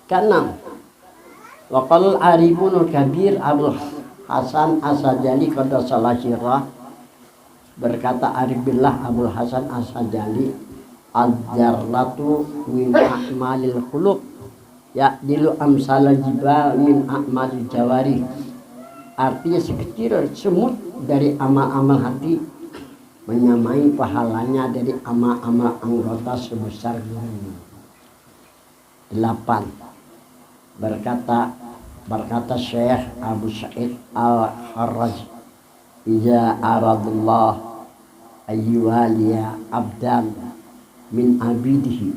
Keenam, waqal arifun kabir Abul Hasan As-Sajali qaddasallahu sirrah, berkata arif billah Abul Hasan As-Sajali, al-jarratu min a'malil khuluq ya'dilu amsal jibal min a'malil jawari. Artinya sekecil semut dari amal-amal hati menyamai pahalanya dari amal-amal anggota sebesar gunung. 8. Berkata Syekh Abu Sa'id Al-Kharraj, "Iza aradullah ayyuhaliya abdan min abidihi."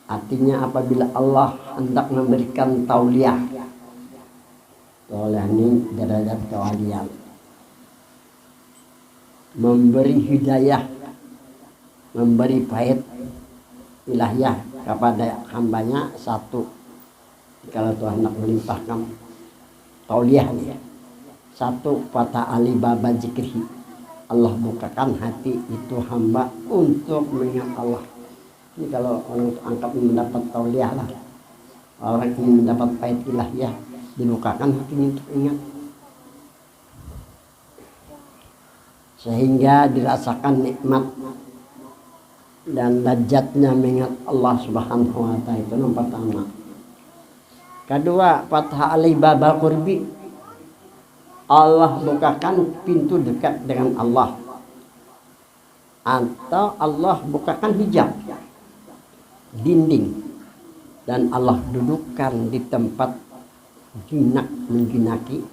Artinya apabila Allah hendak memberikan tauliah, tauliah ini derajat kewalian, memberi hidayah, memberi faid ilahiyah kepada hambanya. Satu, kalau Tuhan hendak melimpahkan tauliah nih, satu, fata alibaba zikrihi, Allah bukakan hati itu hamba untuk mengingat Allah. Ini kalau orang angkat mendapat tauliah lah, orang ingin mendapat faid ilahiyah, dibukakan hatinya untuk ingat, sehingga dirasakan nikmat dan lezatnya mengingat Allah Subhanahu wa ta'ala. Itu yang pertama. Kedua, fathah alai babal qurbi, Allah bukakan pintu dekat dengan Allah, atau Allah bukakan hijab, dinding, dan Allah dudukkan di tempat jinak menjinaki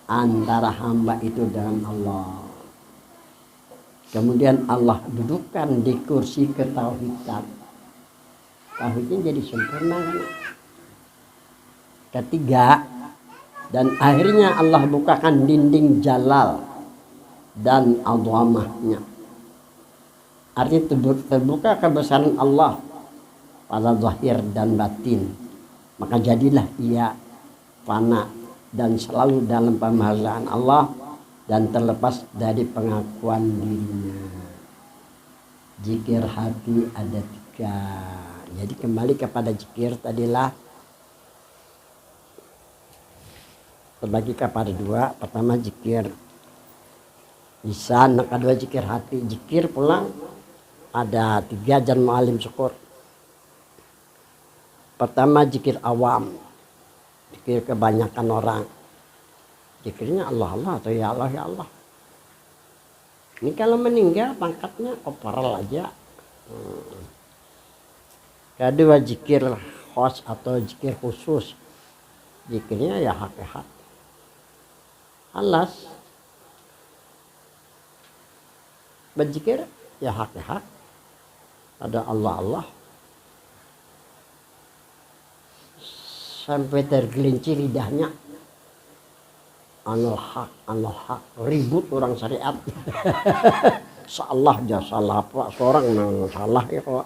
antara hamba itu dengan Allah. Kemudian Allah dudukkan di kursi ketauhidan, tauhidnya jadi sempurna kan? Ketiga, dan akhirnya Allah bukakan dinding jalal dan azamahnya. Artinya terbuka kebesaran Allah pada zahir dan batin, maka jadilah ia fana dan selalu dalam pemahazaan Allah dan terlepas dari pengakuan dirinya. Zikir hati ada 3. Jadi kembali kepada zikir tadilah terbagi kepada 2. Pertama zikir lisan, kedua zikir hati. Zikir pulang ada 3 jan mu'alim syukur. Pertama zikir awam, zikir kebanyakan orang, zikirnya Allah Allah atau ya Allah ya Allah. Ini kalau meninggal pangkatnya operal aja. Kedua zikir khos atau zikir khusus, zikirnya ya hak-hak. Alas berzikir ya hak-hak, ada Allah Allah sampai tergelincir lidahnya. Allah hak, ribut orang syariat. Salah aja salah pak, seorang yang salah ya pak.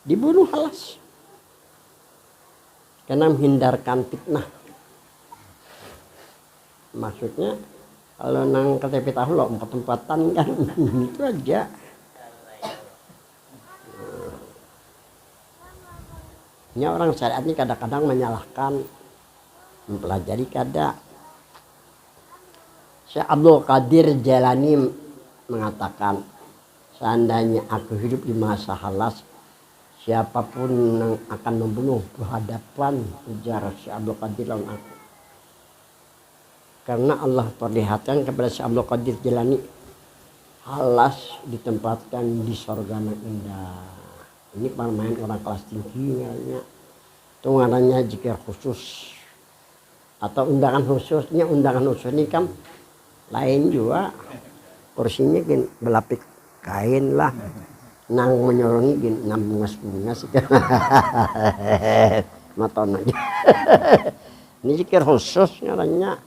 Dibunuh halas. Karena menghindarkan fitnah. Maksudnya kalau nang KTP tahu loh empat-empatan kan itu aja. Ini orang syariat ini kadang-kadang menyalahkan, mempelajari kada. Syekh Abdul Qadir Jailani mengatakan, seandainya aku hidup di masa halas, siapapun yang akan membunuh berhadapan ujar Syekh Abdul Qadir lawan aku. Karena Allah perlihatkan kepada Syekh Abdul Qadir Jailani, halas ditempatkan di surga yang indah. Ini permain orang kelas tinggi namanya. Itu namanya zikir khusus atau undangan khususnya. Undangan khusus ini kan lain juga, kursinya gini belapik kain lah, nang menyorongi gini nang bungas-bungas maton aja. Ini zikir khusus namanya.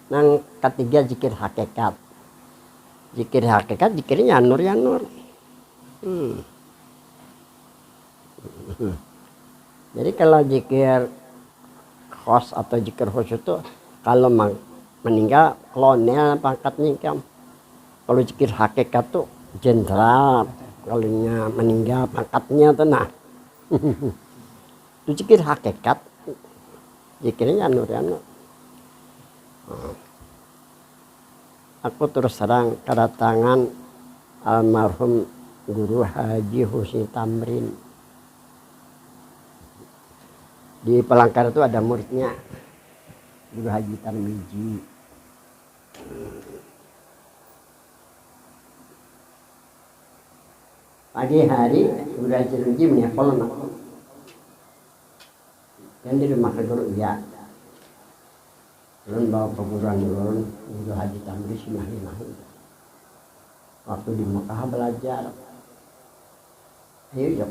Nang ketiga zikir hakikat. Zikir hakikat zikirnya nur ya nur. Jadi kalau zikir khos atau zikir khusus itu kalau meninggal kolonel pangkatnya kan. Kalau zikir hakikat tuh jenderal, kalau meninggal pangkatnya tuh nah Itu zikir hakikat. Zikirnya nur ya nur. Aku terus terang kedatangan almarhum Guru Haji Husni Tamrin. Di Palangkaraya itu ada muridnya Guru Haji Tarmiji. Pagi hari Guru Haji Tarmiji menelpon aku. Dan di rumah Guru ya. Ulun bawa perguruan ulun Guru Haji Tamrin Simahinahu. Waktu di Mekah belajar. Ayo yuk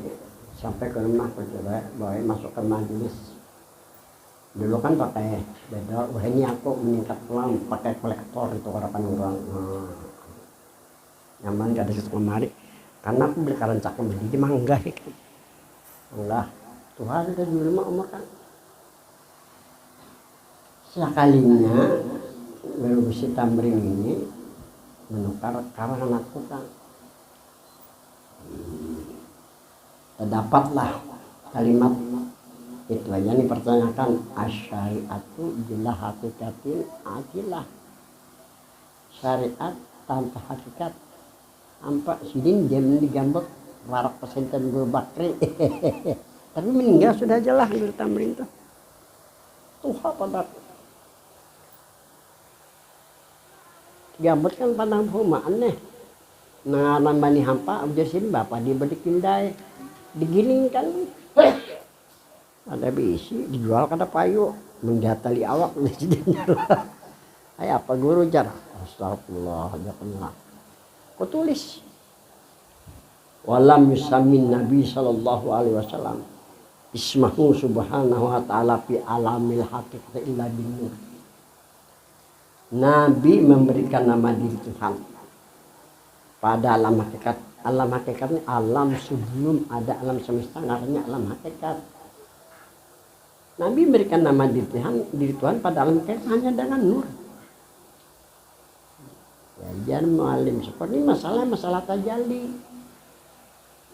sampai ke rumah coba bawa masuk ke majelis. Dulu kan pakai beda, wah ini aku meningkat pelan pakai kolektor itu harapan orang. Nyaman gak ada situ kemari. Karena aku beli karan cakem beli di mangga kan. Allah Tuhan udah dulu mah umur kan. Sekalinya Guru Husni Tamrin ini menukar karangan aku kan. Terdapatlah kalimat itu aja nih pertanyakan asyariatu bila hakikatin ajilah. Syariat tanpa hakikat ampak sidin dia digambek warak pesenten Guru Bakri. Tapi meninggal sudah jelas Guru Tamrin itu. Tuh apa gambet kan pandang perumahan nih. Nah nambani hampa ujar sini bapak dia berdikindai digiling kan. Ada bisi dijual kada payu mendatali awak presidennya. Ay apa guru jar astagfirullah jazakallah. Ku tulis walam yusamin Nabi sallallahu alaihi wasallam ismahu subhanahu wa ta'ala fi alamil haqiqati illa bin. Nabi memberikan nama diri Tuhan pada alam hakikat. Alam hakikat ini alam sebelum ada alam semesta, namanya alam hakikat. Nabi memberikan nama diri Tuhan pada alam hakikat hanya dengan nur. Ya, jangan mualim seperti masalah tajalli.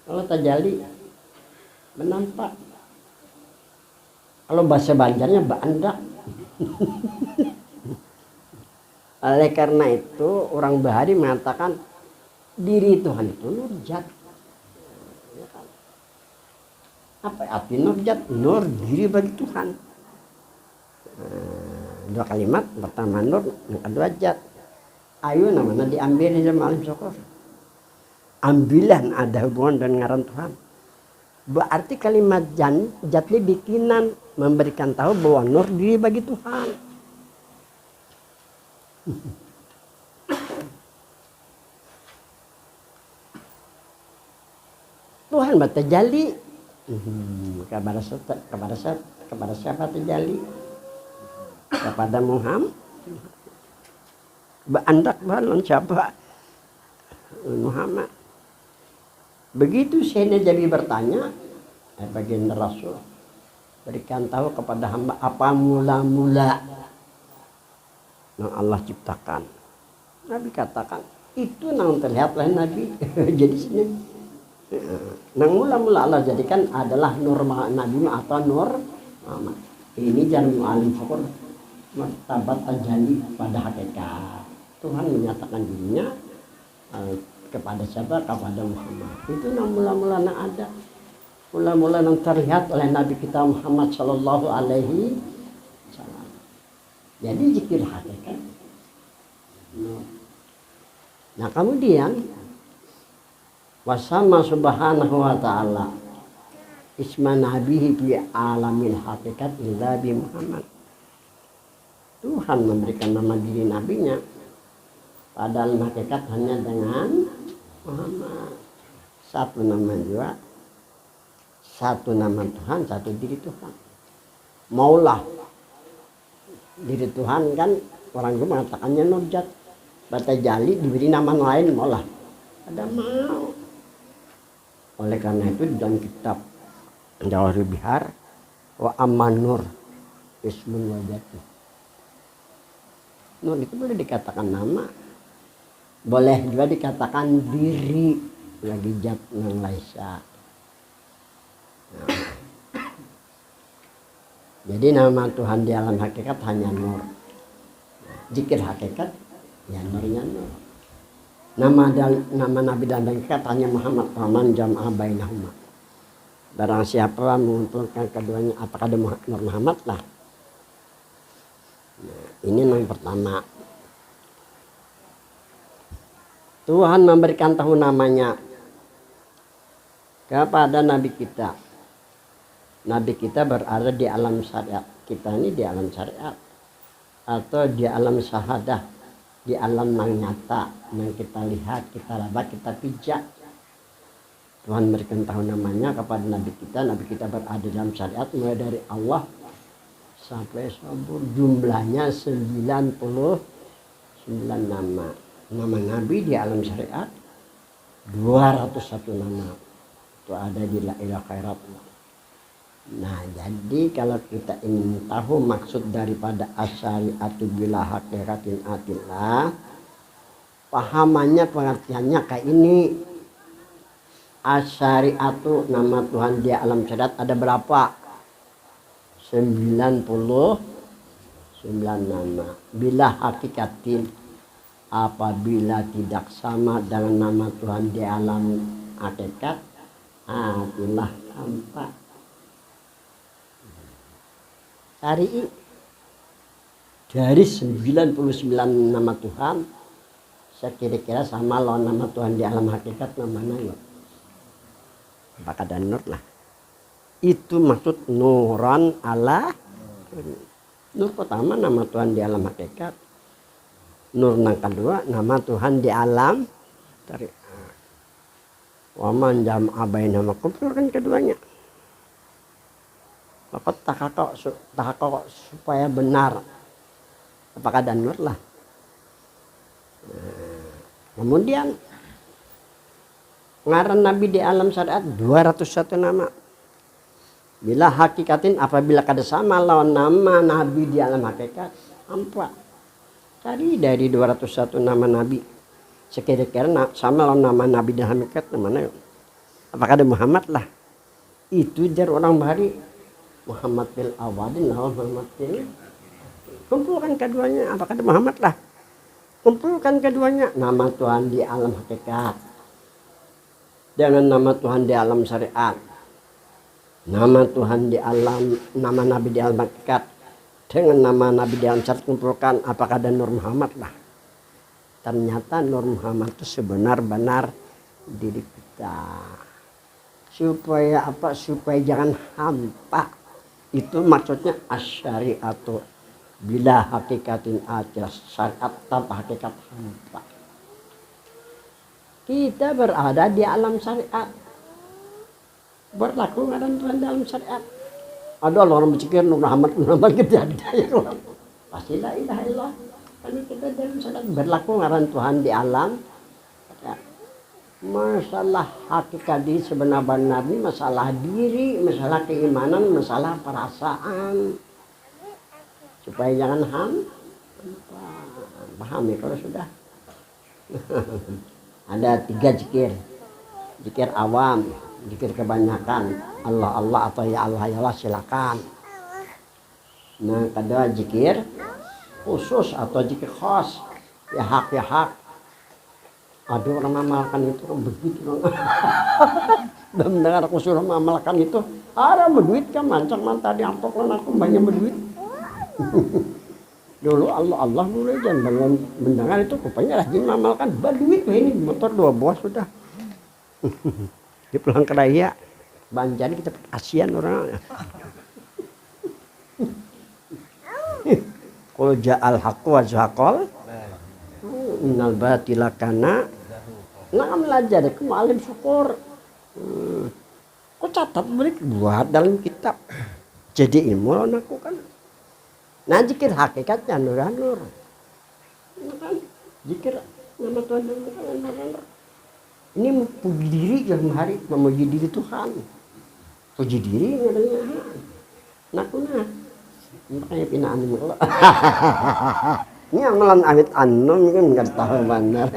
Kalau tajalli menampak. Kalau bahasa Banjarnya bandak. Oleh karena itu orang Bahari mengatakan diri Tuhan itu nurjat. Apa arti nurjat? Nur diri bagi Tuhan. Dua kalimat, pertama nur, yang kedua jat. Ayo namanya diambil di zaman alim syukur. Ambilan ada hubungan dengan ngaran Tuhan. Berarti kalimat jat ini bikinan memberikan tahu bahwa nur diri bagi Tuhan. Tuhan bertajalli kepada siapa terjali? Kepada Muhammad. Berandak balon siapa? Muhammad. Begitu saya jadi bertanya, baginda Rasul berikan tahu kepada hamba apa mula-mula yang Allah ciptakan. Nabi katakan itu yang terlihat oleh Nabi. Jadi sini nang mula-mula Allah jadikan adalah nur Nabi atau nur Muhammad. Ini jangan mu'alim syukur martabat tajalli pada hakikat. Tuhan menyatakan dirinya kepada siapa? Kepada Muhammad. Itu nang mula-mula yang ada. Mula-mula yang terlihat oleh Nabi kita Muhammad sallallahu alaihi wasallam. Jadi zikir hakikat. Nah kemudian wasama subhanahu wa ta'ala isma nabihi fi alamil hakikat illa bi Muhammad. Tuhan memberikan nama diri nabinya pada alam hakikat hanya dengan Muhammad. Satu nama juga, satu nama Tuhan, satu diri Tuhan. Maulah diri Tuhan kan orang itu mengatakannya nurjat. Batajali diberi nama lain maulah. Ada mau. Oleh karena itu dalam kitab Jawahirul Bihar wa amman nur ismun wajatuh. Nur itu boleh dikatakan nama, boleh juga dikatakan diri lagi jat nang laisa. Nah, Jadi nama Tuhan di alam hakikat hanya nur. Zikir hakikat ya nurnya nur. Nama Nabi dan hakikat hanya Muhammad Rahman jam'a bainahuma. Barang siapa mengumpulkan keduanya apakah ada Nur Muhammad lah. Nah, ini yang pertama. Tuhan memberikan tahu namanya kepada Nabi kita. Nabi kita berada di alam syariat. Kita ini di alam syariat. Atau di alam syahadah. Di alam yang nyata. Yang kita lihat, kita raba, kita pijak. Tuhan memberikan tahu namanya kepada Nabi kita. Nabi kita berada dalam syariat. Mulai dari Allah sampai sabur. Jumlahnya 99 nama. Nama Nabi di alam syariat 201 nama. Itu ada di La Ilaha Khairat. Nah, jadi kalau kita ingin tahu maksud daripada asyariatu bila hakikatin atillah, pahamannya pengertiannya kayak ini. Asyariatu nama Tuhan di alam syariat ada berapa? 99 nama. Bila hakikatin apabila tidak sama dengan nama Tuhan di alam hakikat, itulah tampak. Cari dari 99 nama Tuhan, saya kira-kira sama lawan nama Tuhan di alam hakikat namanya ya. Apakah ada nur lah. Itu maksud nuran ala. Nur pertama nama Tuhan di alam hakikat. Nur yang kedua nama Tuhan di alam syariat. Waman jam'a bainahuma, kumpulkan keduanya. Maka tahakok supaya benar. Apakah ada nur lah. Kemudian ngaran Nabi di alam syariat 201 nama. Bila hakikatin apabila kada sama lawan nama Nabi di alam hakikat, ampa. Tadi dari 201 nama Nabi sekira-kira sama lawan nama Nabi di alam hakikat mana yuk? Apakah ada Muhammad lah? Itu jar orang bahari Muhammad bil awadin lawan Muhammad bil. Kumpulkan keduanya, apakah ada Muhammad lah? Kumpulkan keduanya, nama Tuhan di alam hakikat dengan nama Tuhan di alam syariat, nama Tuhan di alam, nama Nabi di alam hakikat dengan nama Nabi di alam syariat, kumpulkan apakah ada Nur Muhammad lah. Ternyata Nur Muhammad itu sebenar-benar diri kita. Supaya apa? Supaya jangan hampa. Itu maksudnya asyariatu bila hakikatin aja, syariat tanpa hakikat hampa. Kita berada di alam syariat. Berlaku ngaran Tuhan dalam syariat. Ada orang berpikir Nur Muhammad gitu ada ya. Pasti la ilaha illallah. Kan kita dalam syariat berlaku ngaran Tuhan di alam syariat. Masalah hakikat di sebenar-benar ini masalah diri, masalah keimanan, masalah perasaan. Supaya jangan hampa. Paham ya kalau sudah. Ada 3 zikir. Zikir awam, zikir kebanyakan. Allah Allah atau ya Allah ya Allah silakan. Nah, kedua zikir khusus atau zikir khas. Ya hak ya hak. Ada orang mengamalkan itu begitu. Dan mendengar aku suruh mengamalkan itu. Ada berduit kan mancang mantah di amplop aku banyak berduit. Dulu Allah dulu jangan bangun mendengar itu rupanya rajin mengamalkan berduit ini motor 2 buah sudah. Di pulang ke raya Banjar kita kasihan orang. Qul ja'al haqqu wa zahaqal innal batila kana na'am belajar ke alim syukur. Kok catat beri buat dalam kitab. Jadi ilmu aku kan. Nah zikir hakikatnya nur. Kan zikir nama Tuhan nur. Ini puji diri dalam hari memuji diri Tuhan. Puji diri ngadanya. Nakuna. Makanya pinaan mulu. Ini amalan amit anum kan enggak tahu benar.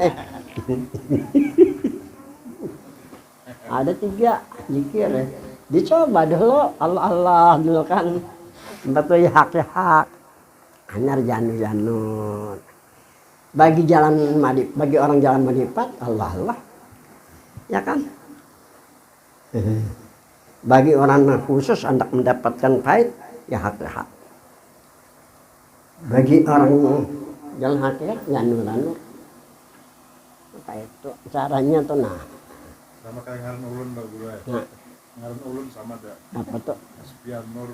Ada 3 zikir ya. Dicoba dulu Allah dulu kan. betul ya hak hanyar janu bagi orang jalan Madipat Allah ya kan. Bagi orang khusus hendak mendapatkan faid ya hak. Bagi orang jalan hakikat ya nur. Apa itu caranya tuh sama kayak ngaran ulun Mbak Guru ya. Nah. Ngaran ulun sama dah. Apa tuh? Sepian nur.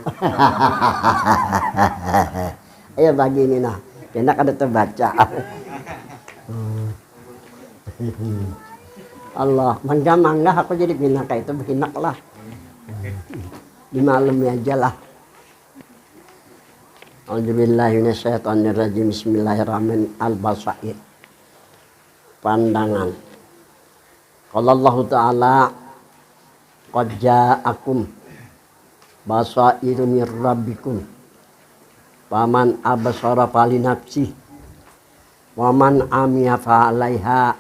Ayo bagi ini enak ada terbaca. Allah, mangga aku jadi binak itu binak lah. Di malamnya aja lah. A'udzubillahi minasyaitonirrajim. Bismillahirrahmanirrahim. Al-basair. Pandangan. Qala Allah Ta'ala qad ja'akum basairu mir rabbikum faman absara falinafsi waman amiya fa 'alaiha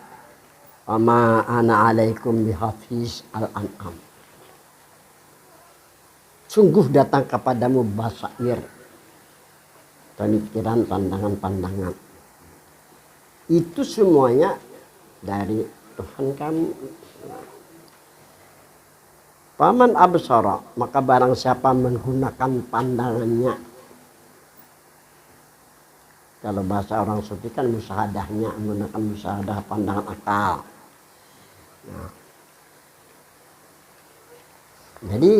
wama ana 'alaikum bihafiz al-an'am. Sungguh datang kepadamu basair, pemikiran, pandangan-pandangan. Itu semuanya dari Tuhan kamu. Paman absara, maka barang siapa menggunakan pandangannya. Kalau bahasa orang sufi kan musahadahnya, menggunakan musahadah pandangan akal. Nah. Jadi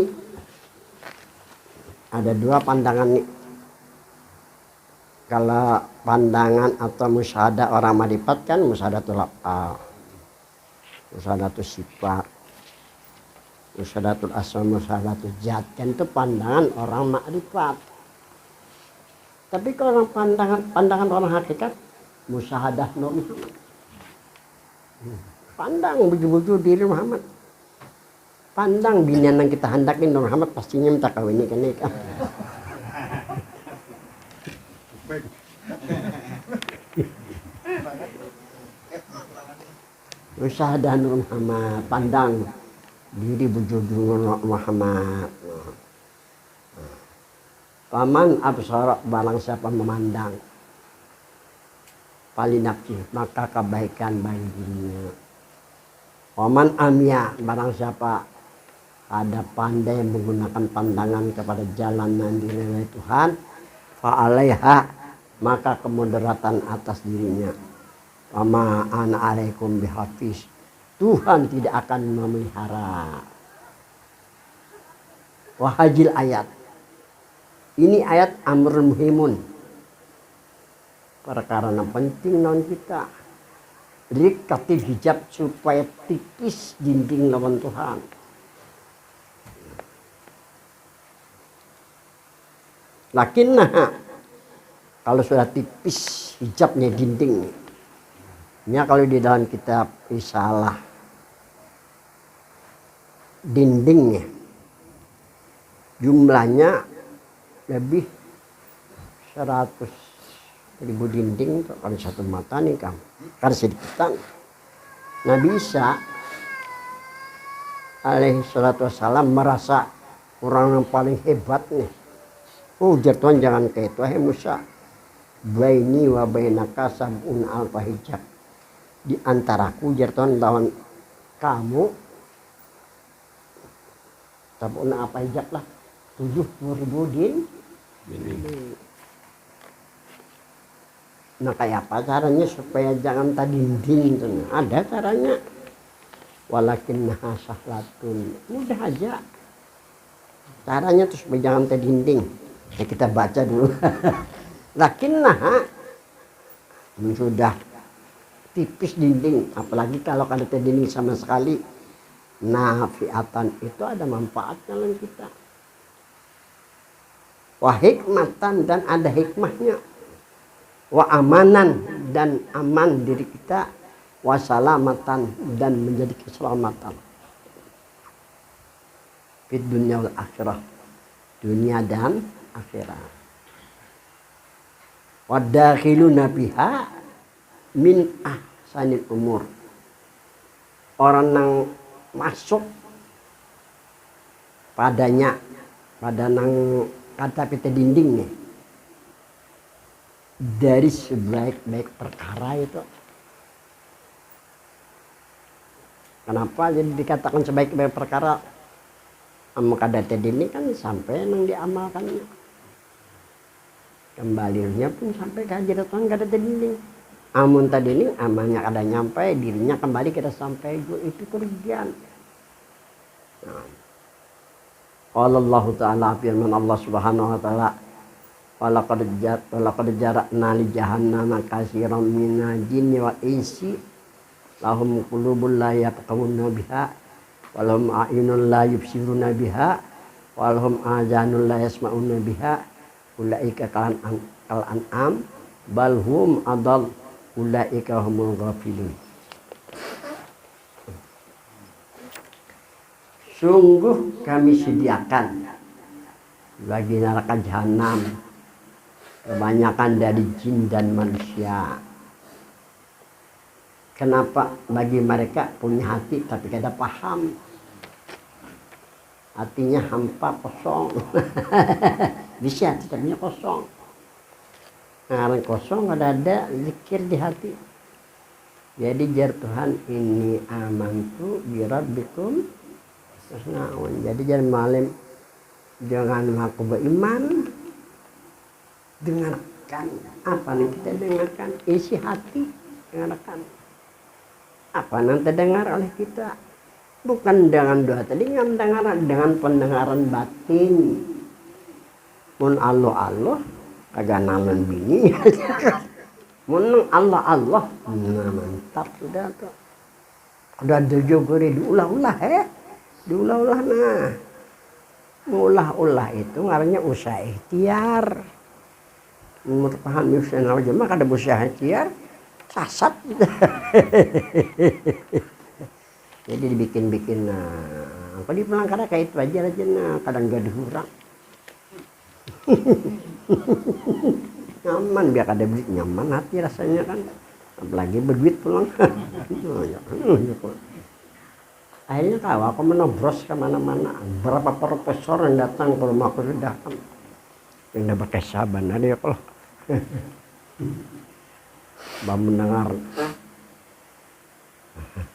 ada dua pandangan nih. Kalau pandangan atau musyahadah orang Madipat kan musyahadatul af'al, musyahadatul sifat, musyahadatul asma, musyahadatul zat, kan itu pandangan orang Ma'rifat. Tapi kalau pandangan orang hakikat musyahadah Nur Muhammad. Pandang betul-betul diri Muhammad. Pandang binian yang kita hendakin Nur Muhammad pastinya minta kawin ini kan. Musyahadah Nur Muhammad, pandang diri wujud Muhammad. Paman absara, barang siapa memandang falinafsi, maka kebaikan bagi dirinya. Paman amya, barang siapa ada pandai menggunakan pandangan kepada jalan yang diridhai Tuhan, fa 'alaiha, maka kemudaratan atas dirinya. Wama ana 'alaikum bihafiz, Tuhan tidak akan memelihara. Wahajil ayat. Ini ayat amrun muhimun. Perkara yang penting non kita. Rikati hijab supaya tipis dinding lawan Tuhan. Lakinnah, kalau sudah tipis hijabnya dinding. Ya kalau di dalam kitab Risalah dindingnya jumlahnya lebih 100.000 dinding kalau satu mata nih kan sedikitan. Nabi Isa alaihi salatu wassalam merasa orang yang paling hebat nih. Oh Tuhan jangan kayak itu, Musa, baini wa bainaka sab'un alfa hijab, di antaraku Tuhan lawan kamu sab'un alfa hijab lah, 70.000 din. Nah kayak apa caranya supaya jangan tadinding? Ada caranya. Walakin sahlatun, mudah aja caranya tuh supaya jangan tadinding. Ya kita baca dulu. Lakinnah sudah tipis dinding, apalagi kalau ada dinding sama sekali, nafiatan, itu ada manfaatnya dalam kita. Wa hikmatan, dan ada hikmahnya. Wa amanan, dan aman diri kita. Wa salamatan, dan menjadi keselamatan. Fid dunya wal akhirah, dunia dan akhirat. Wa dakhiluna biha min ahsanil umur, orang yang masuk padanya, pada nang kata pita dinding nih. Dari sebaik-baik perkara itu. Kenapa jadi dikatakan sebaik-baik perkara? Maka data dinding kan sampai yang diamalkannya. Kembalinya pun sampai ke hajatan kada dinding. Amun tadi ini amalnya kada nyampe, dirinya kembali kita sampai itu kerugian. Nah. Allah Ta'ala firman Allah Subhanahu wa taala, walaqad jarakna li jahannama katsiran minal jinni wal insi lahum qulubun la yafqahuna biha wa lahum a'yunun la yubsiruna biha wa lahum adhanun la yasma'una biha ulaika kal an'am bal hum adall ulaika humul ghafilun. Sungguh kami sediakan bagi neraka jahanam kebanyakan dari jin dan manusia. Kenapa? Bagi mereka punya hati tapi kada paham. Hatinya hampa, kosong. Bisa hatinya kosong. Ngarang kosong ada zikir di hati. Jadi jar Tuhan ini amantu bi rabbikum. Jadi jar malam jangan mengaku beriman. Dengarkan apa yang kita dengarkan, isi hati dengarkan. Apa yang terdengar oleh kita, bukan dengan doa tadi, dengan pendengaran batin. Mun Allah kagak naman bini. Mun Allah, nah mantap sudah tuh. Udah dijogori diulah-ulah diulah-ulah nah. Ulah-ulah itu ngarannya usaha ikhtiar. Menurut paham Yusuf Jemaah kada usaha ikhtiar sasat. Jadi dibikin-bikin nah. Apa di pelangkara kayak itu aja nah, kadang gak dihurang. Nyaman biar ada duit, nyaman hati rasanya kan, apalagi berduit pulang. Akhirnya tahu aku menobros kemana-mana, berapa profesor yang datang ke rumah aku sudah kan yang udah pakai saban ada ya kalau bang mendengar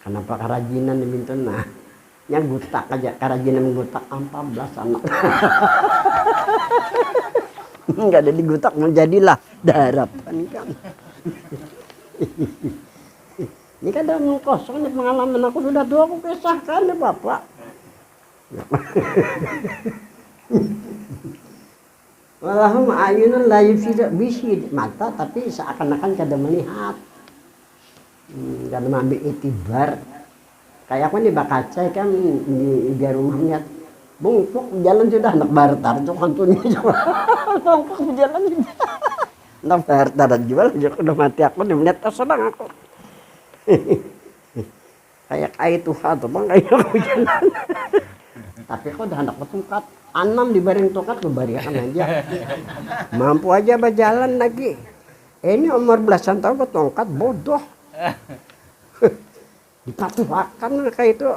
kenapa kerajinan di Bintun nah yang gutak aja kerajinan gutak 14 anak. Enggak ada digutak mau jadilah harapan kan. Ini kan ada kosong nih pengalaman aku sudah tua aku kisahkan deh Bapak. Walahum ayunun la yubsiruna bihi mata tapi seakan-akan kada melihat. Kada mengambil itibar. Kayak aku nih bakaca kan di rumah lihat bungkuk jalan sudah anak bartar tuh kantunya bungkuk jalan anak bartar jual udah mati aku di menit tersenang aku kayak Tuhan tuh bang kayak aku jalan tapi kok udah anak bertungkat 6 dibaring tongkat bebariakan aja mampu aja berjalan lagi ini umur belasan tahun bertongkat bodoh dipatuhakan kayak itu.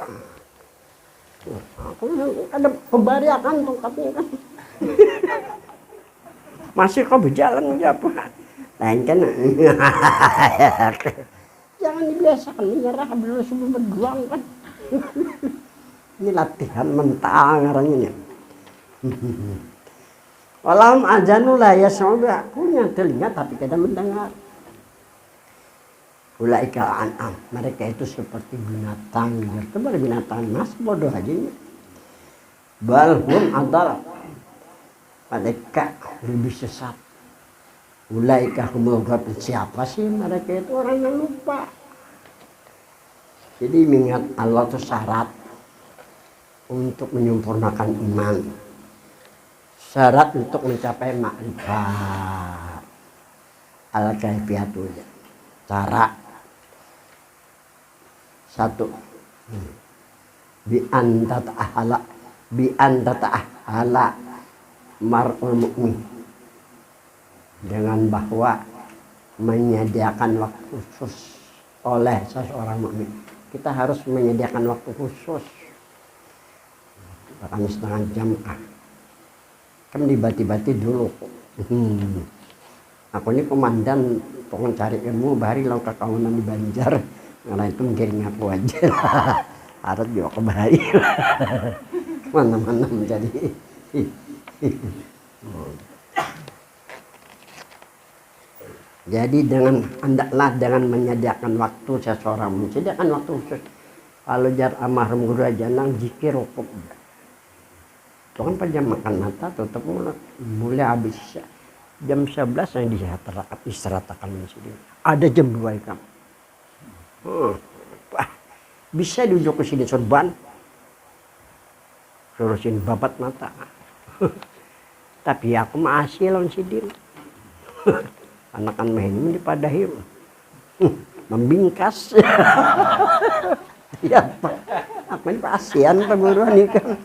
Aku ada pembariakan tongkatnya kan. Masih kau berjalan apa? Lain kan. Jangan dibiasakan menyerah dulu sebelum berjuang kan. Ini latihan mental ngarangnya. Walau azanu la yasma'u punya telinga tapi tidak mendengar. Ulaika an'am, mereka itu seperti binatang, bertebar binatang mas bodoh aja ini. Balhum adal, mereka lebih sesat. Ulaika humul ghafilun, siapa sih mereka itu orang yang lupa. Jadi mengingat Allah itu syarat untuk menyempurnakan iman, syarat untuk mencapai makrifat. Al-kaifiyatu, cara. Satu bi anta ta'ala mar'ul mu'min dengan bahwa menyediakan waktu khusus oleh seseorang mukmin. Kita harus menyediakan waktu khusus bahkan setengah jam Kan dibati-bati dulu. Aku ini komandan pengen cari ilmu bari lau kakawanan di Banjar. Karena itu ngiring aku aja. Harus juga kembali. Mana-mana menjadi. Jadi hendaklah dengan menyediakan waktu seseorang, menyediakan waktu khusus. Kalau jar almarhum guru ajanang zikir rokok. Itu kan pada makan mata tutup mulut. Mulai habis jam 11 yang diistirahatkan masjid. Ada jam 2 ya kamu. Bisa duduk ke sini sorban. Suruhin babat mata. Tapi aku masih lawan sidin. Anak-anak ini dipadahi membingkas. Ya Pak, aku ini pasian perguruan ini kan.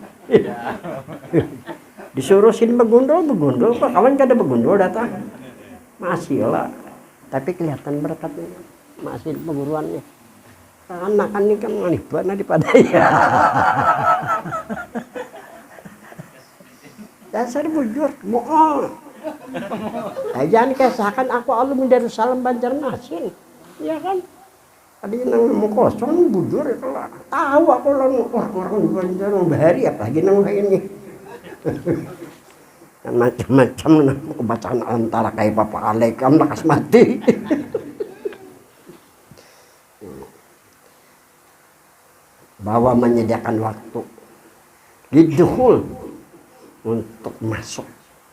Disuruh sini begundul Pak, kawan kada begundul datang. Masih lah, tapi kelihatan berkatnya masih perguruannya. Anak-anak ini kan manibana dipadahi. Dasar bujur, bohong. Jangan kisahkan aku alumni Darussalam Banjarmasin, ya kan? Tadi nang mau kosong bujur ya kalau tahu aku orang Banjar bahari apalagi nang ini. Dan macam-macam kebacaan antara kayak Papa Alekam lekas mati. Bahwa menyediakan waktu diduhul untuk masuk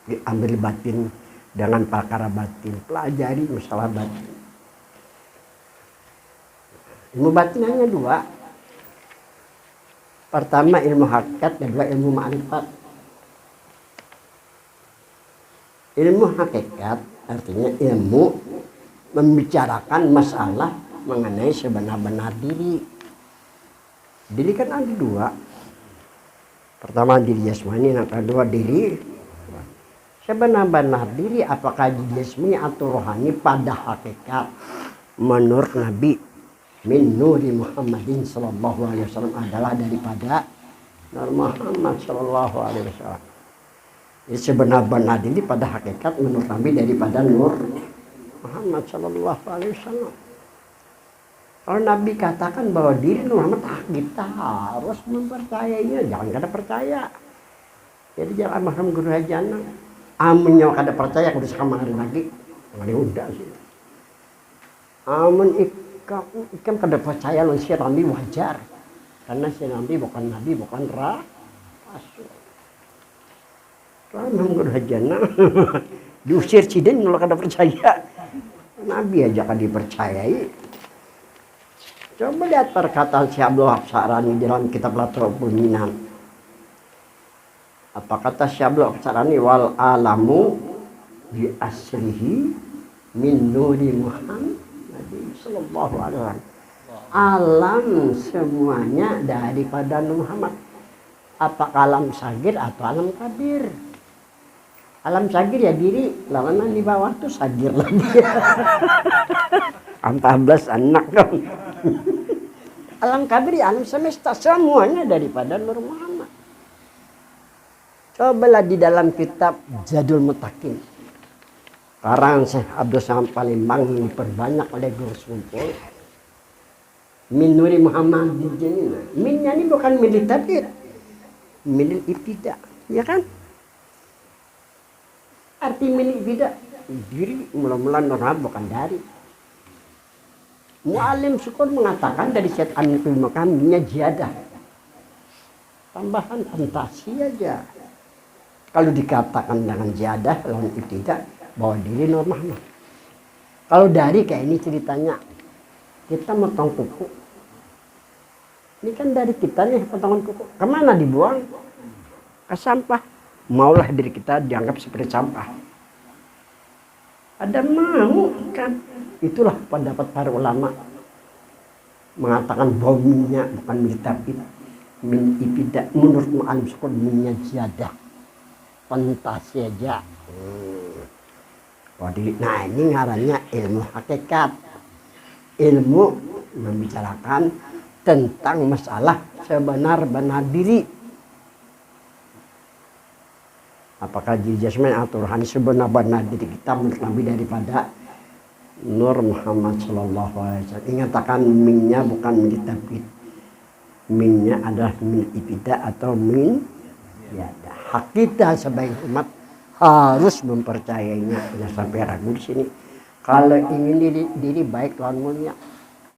diambil batin dengan perkara batin, pelajari masalah batin. Ilmu batin hanya 2. Pertama ilmu hakikat, kedua ilmu ma'rifat. Ilmu hakikat artinya ilmu membicarakan masalah mengenai sebenar-benar diri. Diri kan ada 2. Pertama diri jasmani, yang kedua diri sebenar-benar diri, apakah jasmani atau rohani pada hakikat menurut Nabi min nuri Muhammadin sallallahu alaihi wasallam adalah daripada Nur Muhammad sallallahu alaihi wasallam. Jadi sebenar-benar diri pada hakikat menurut Nabi daripada Nur Muhammad sallallahu alaihi wasallam. Kalau Nabi katakan bahwa diri Nur Muhammad, kita harus mempercayainya, jangan kada percaya. Jadi jangan almarhum guru hajana amun nyawa kada percaya kudu sakamari lagi. Ngari udah sih. Amun ikam kada percaya lawan si Nabi wajar. Karena si Nabi bukan nabi, bukan rasul. Almarhum guru hajana diusir cidin kalau kada percaya. Nabi aja kada dipercayai. Coba lihat perkataan si Abdul Wahab Sa'rani dalam kitab Latrul Minan. Apa kata si Abdul Wahab Sa'rani? Wal alamu bi asrihi min nuri Muhammad sallallahu alaihi wasallam. Alam semuanya daripada Nur Muhammad. Apakah alam sagir atau alam kabir? Alam sagir ya diri, lawan di bawah tuh sagir lagi. 14 anak dong. Alam kabir ya alam semesta, semuanya daripada Nur Muhammad. Cobalah di dalam kitab Zadul Muttaqin karangan Syekh Abdul Somad Palembang yang diperbanyak oleh Guru Sumpul. Min nuri Muhammad dijanina. Minnya ini bukan milik tabir, milik ibtidah, ya kan? Arti milik ibtidah diri mula-mula Nur Muhammad bukan dari. Mu'alim Syukur mengatakan dari Syed Amin Fil Makamnya jiadah. Tambahan fantasi aja. Kalau dikatakan dengan jiadah lawan ibtidah bahwa diri Nur Muhammad. Kalau dari kayak ini ceritanya, kita motong kuku. Ini kan dari kita nih potongan kuku. Kemana dibuang? Ke sampah. Maulah diri kita dianggap seperti sampah. Ada mau kan? Itulah pendapat para ulama mengatakan bahwa minyak bukan milik tabib, min ibtidah menurut Mu'alim Syukur minyak jiadah, fantasi aja. Nah ini ngarannya ilmu hakikat, ilmu membicarakan tentang masalah sebenar-benar diri. Apakah diri jasmani atau rohani sebenar-benar diri kita lebih daripada Nur Muhammad Sallallahu Alaihi Wasallam. Ingatkan minnya bukan min tabid. Minnya adalah min ibtidah atau min yada. Hak kita sebagai umat harus mempercayainya. Jangan sampai ragu di sini. Kalau ingin diri baik Tuhan mulia,